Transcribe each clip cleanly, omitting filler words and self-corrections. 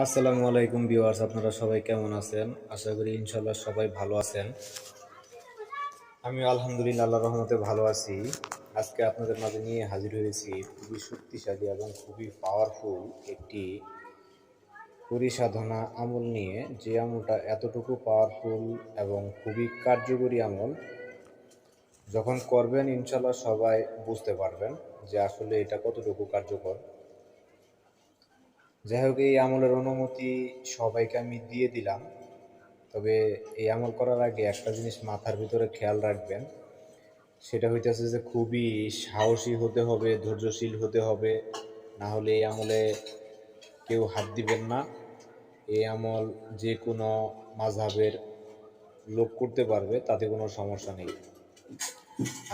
আসসালামু আলাইকুম ভিউয়ার্স, আপনারা সবাই কেমন আছেন? আশা করি ইনশাল্লাহ সবাই ভালো আছেন। আমি আলহামদুলিল্লাহ আল্লাহর রহমতে ভালো আছি। আজকে আপনাদের মাঝে নিয়ে হাজির হয়েছি খুবই শক্তিশালী এবং খুবই পাওয়ারফুল একটি পরিসাধনা আমল নিয়ে, যে আমলটা এতটুকু পাওয়ারফুল এবং খুবই কার্যকরী আমল। যখন করবেন ইনশাল্লাহ সবাই বুঝতে পারবেন যে আসলে এটা কতটুকু কার্যকর। যাই হোক, এই আমলের অনুমতি সবাইকে আমি দিয়ে দিলাম। তবে এই আমল করার আগে একটা জিনিস মাথার ভিতরে খেয়াল রাখবেন, সেটা হইতেছে যে খুবই সাহসী হতে হবে, ধৈর্যশীল হতে হবে, না হলে এই আমলে কেউ হাত দিবেন না। এই আমল যে কোনো মাযহাবের লোক করতে পারবে, তাতে কোনো সমস্যা নেই।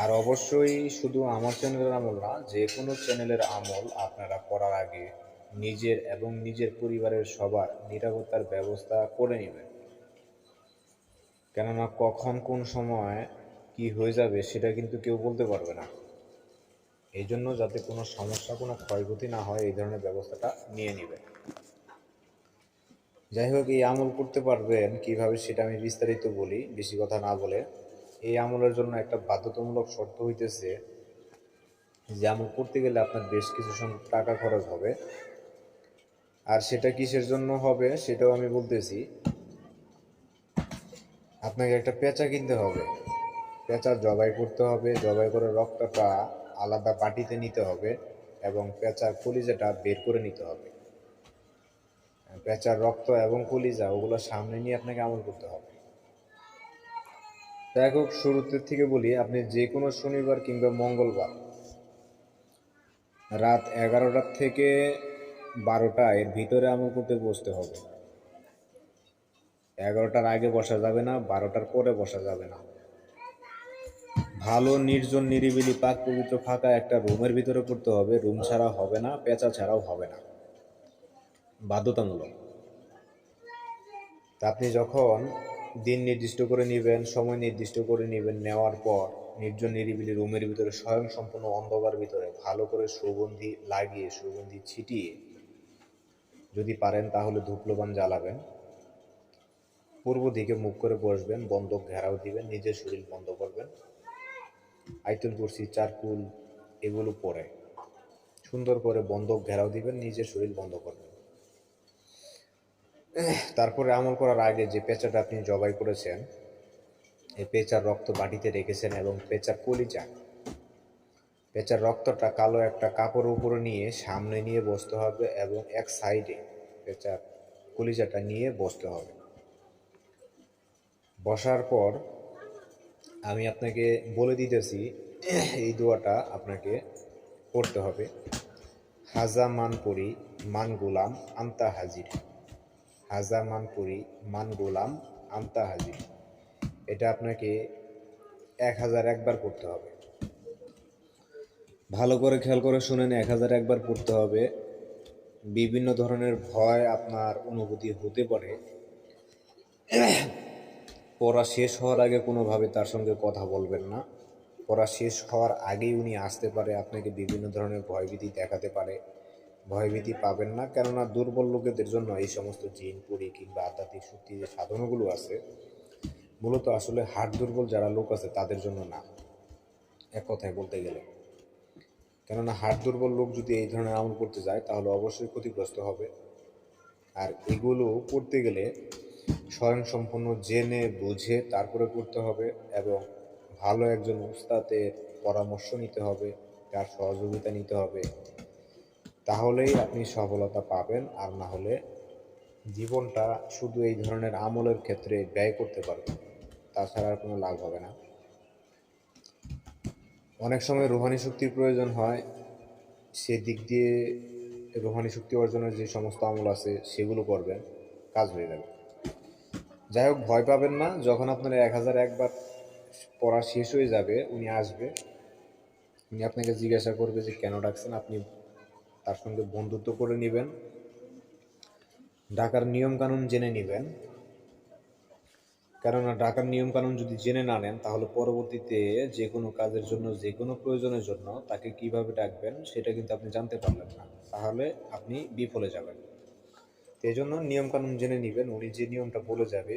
আর অবশ্যই শুধু আমার চ্যানেলের আমল না, যে কোনো চ্যানেলের আমল আপনারা করার আগে নিজের এবং নিজের পরিবারের সবার নিরাপত্তার ব্যবস্থা করে নেবেন। কেননা কখন কোন সময় কি হয়ে যাবে সেটা কিন্তু কেউ বলতে পারবে না। এই জন্য যাতে কোনো সমস্যা, কোনো ক্ষয়ক্ষতি না হয়, এই ধরনের ব্যবস্থাটা নিয়ে নেবেন। যাই হোক, এই আমল করতে পারবেন কিভাবে সেটা আমি বিস্তারিত বলি, বেশি কথা না বলে। এই আমলের জন্য একটা বাধ্যতামূলক শর্ত হইতেছে যে আমল করতে গেলে আপনার বেশ কিছু সংখ্যক টাকা খরচ হবে। আর সেটা কিসের জন্য হবে সেটাও আমি বলতেছি। আপনাকে একটা পেঁচা কিনতে হবে, পেঁচা জবাই করতে হবে, জবাই করে রক্তটা আলাদা বাটিতে নিতে হবে এবং পেঁচার কলিজাটা বের করে নিতে হবে। পেঁচার রক্ত এবং কলিজা ওগুলো সামনে নিয়ে আপনাকে আমল করতে হবে। যাই হোক, শুরুতে থেকে বলি, আপনি যে কোনো শনিবার কিংবা মঙ্গলবার রাত 11টা থেকে 12টা এর ভিতরে আমল করতে বসতে হবে। 11টার আগে বসা যাবে না, 12টার পরে বসা যাবে না। ভালো নির্জন নিরিবিলি পাক পবিত্র ফাঁকা একটা রুমের ভিতরে করতে হবে। রুম ছাড়া হবে না, পেঁচা ছাড়াও হবে না, বাধ্যতামূলক। তা আপনি যখন দিন নির্দিষ্ট করে নেবেন, সময় নির্দিষ্ট করে নেবেন, নেওয়ার পর নির্জন নিরিবিলি রুমের ভিতরে স্বয়ং সম্পূর্ণ অন্ধকার ভিতরে ভালো করে সুগন্ধি লাগিয়ে, সুগন্ধি ছিটিয়ে, যদি পারেন তাহলে ধূপলোবান জ্বালাবেন। পূর্ব দিকে মুখ করে বসবেন, বন্ধক ঘেরাও দিবেন, নিজের শরীর বন্ধ করবেন। আয়াতুল কুরসি, চারকুল এগুলো পরে সুন্দর করে বন্ধক ঘেরাও দিবেন, নিজের শরীর বন্ধ করবেন। তারপরে আমল করার আগে যে পেঁচাটা আপনি জবাই করেছেন, এই পেঁচার রক্ত বাটিতে রেখেছেন এবং পেঁচার কলিজা, পেঁচার রক্তটা কালো একটা কাপড়ের উপরে নিয়ে সামনে নিয়ে বসতে হবে এবং এক সাইডে পেঁচার কলিজাটা নিয়ে বসতে হবে। বসার পর আমি আপনাকে বলে দিতেছি, এই দোয়াটা আপনাকে পড়তে হবে। হাজা মানপুরি মান গোলাম আন্তা হাজির, হাজা মানপুরি মান গোলাম আন্তা হাজির। এটা আপনাকে 1001বার পড়তে হবে। ভালো করে খেয়াল করে শুনেন, 1001বার পড়তে হবে। বিভিন্ন ধরনের ভয় আপনার অনুভূতি হতে পারে। পড়া শেষ হওয়ার আগে কোনোভাবে তার সঙ্গে কথা বলবেন না। পড়া শেষ হওয়ার আগেই উনি আসতে পারে, আপনাকে বিভিন্ন ধরনের ভয়ভীতি দেখাতে পারে। ভয়ভীতি পাবেন না, কেননা দুর্বল লোকেদের জন্য এই সমস্ত জিন পরি কিংবা আধ্যাত্মিক শক্তি যে সাধনগুলো আছে, মূলত আসলে হাড় দুর্বল যারা লোক আছে তাদের জন্য না, এক কথায় বলতে গেলে। কেননা হাড় দুর্বল লোক যদি এই ধরনের আমল করতে যায় তাহলে অবশ্যই ক্ষতিগ্রস্ত হবে। আর এগুলো করতে গেলে স্বয়ংসম্পূর্ণ জেনে বুঝে তারপরে করতে হবে এবং ভালো একজন উস্তাদের পরামর্শ নিতে হবে, তার সহযোগিতা নিতে হবে। তাহলেই আপনি সফলতা পাবেন, আর না হলে জীবনটা শুধু এই ধরনের আমলের ক্ষেত্রে ব্যয় করতে পারবেন, তাছাড়া আর কোনো লাভ হবে না। অনেক সময় রুহানি শক্তির প্রয়োজন হয়, সেদিক দিয়ে রুহানি শক্তি অর্জনের যে সমস্ত আমল আছে সেগুলো করবেন, কাজ হয়ে যাবে। যাই হোক, ভয় পাবেন না। যখন আপনার 1001বার পড়া শেষ হয়ে যাবে, উনি আসবে, উনি আপনাকে জিজ্ঞাসা করবে যে কেন ডাকছেন। আপনি তার সঙ্গে বন্ধুত্ব করে নেবেন, ডাকার নিয়মকানুন জেনে নেবেন। কেননা ডাকার নিয়মকানুন যদি জেনে না নেন তাহলে পরবর্তীতে যে কোনো কাজের জন্য, যে কোনো প্রয়োজনের জন্য তাকে কিভাবে ডাকবেন সেটা কিন্তু আপনি জানতে পারবেন না, তাহলে আপনি বিফলে যাবেন। তো এই জন্য নিয়মকানুন জেনে নেবেন, উনি যে নিয়মটা বলে যাবে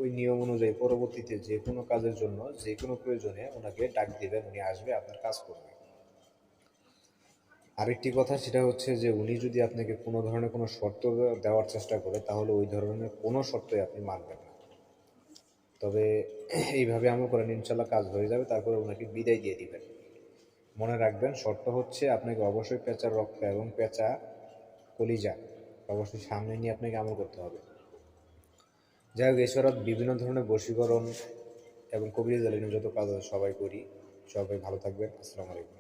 ওই নিয়ম অনুযায়ী পরবর্তীতে যে কোনো কাজের জন্য যে কোনো প্রয়োজনে ওনাকে ডাক দিবেন, উনি আসবে আপনার কাজ করবে। আরেকটি কথা সেটা হচ্ছে যে উনি যদি আপনাকে কোনো ধরনের কোনো শর্ত দেওয়ার চেষ্টা করে তাহলে ওই ধরনের কোনো শর্তই আপনি মানবেন না। তবে এইভাবে আমল করেন, ইনশাল্লাহ কাজ হয়ে যাবে, তারপরে ওনাকে বিদায় দিয়ে দিবেন। মনে রাখবেন শর্ত হচ্ছে আপনাকে অবশ্যই পেঁচার রক্ত এবং পেঁচা কলিজা অবশ্যই সামনে নিয়ে আপনাকে আমল করতে হবে। যাই হোক, এছাড়া বিভিন্ন ধরনের বশীকরণ এবং কবিরাজ যত কাজ আছে সবাই করি। সবাই ভালো থাকবেন। আসসালামু আলাইকুম।